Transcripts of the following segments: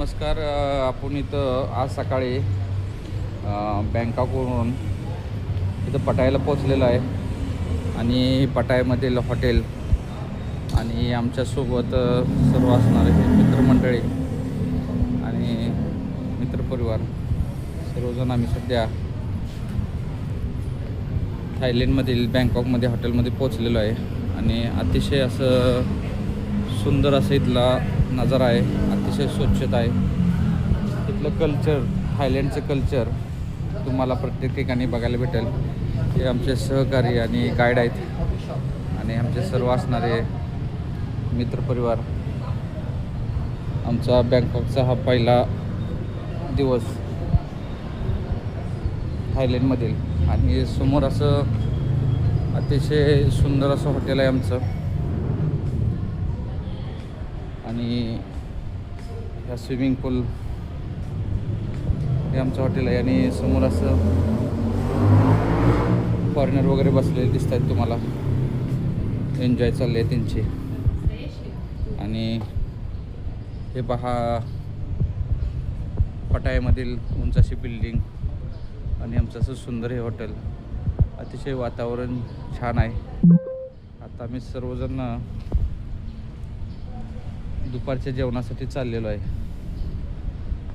नमस्कार. आपण इथं आज सकाळी बँकॉकवरून इथं पटायला पोचलेलो आहे आणि पटायमधील हॉटेल आणि आमच्यासोबत सर्व असणारे मित्रमंडळी आणि मित्रपरिवार सर्वजण आम्ही सध्या थायलंडमधील बँकॉकमध्ये हॉटेलमध्ये पोचलेलो आहे आणि अतिशय असं सुंदर असं इथला नजारा आहे. अतिशय स्वच्छता आहे. इथलं कल्चर, थायलंडचं कल्चर तुम्हाला प्रत्येक ठिकाणी बघायला भेटेल. हे आमचे सहकारी आणि गाईड आहेत आणि आमचे सर्व असणारे मित्रपरिवार. आमचा बँकॉकचा हा पहिला दिवस थायलंडमधील आणि समोर असं अतिशय सुंदर असं हॉटेल आहे आमचं आणि ह्या स्विमिंग पूल हे आमचं हॉटेल आहे आणि समोर असं फॉरेनर वगैरे बसलेले दिसत आहेत तुम्हाला. एन्जॉय चालले आहे त्यांची. आणि हे पहा पटायामधील उंच अशी बिल्डिंग आणि आमचं असं सुंदर हे हॉटेल. अतिशय वातावरण छान आहे. आता आम्ही सर्वजण दुपारच्या जेवणासाठी चाललेलो आहे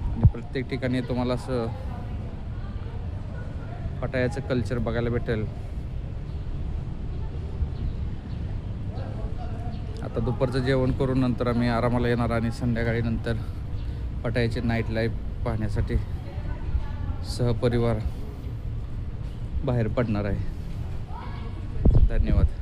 आणि प्रत्येक ठिकाणी तुम्हाला असं पटायाचं कल्चर बघायला भेटेल. आता दुपारचं जेवण करून नंतर आम्ही आरामाला येणार आणि संध्याकाळी नंतर पटायाचे नाईट लाईफ पाहण्यासाठी सहपरिवार बाहेर पडणार आहे. धन्यवाद.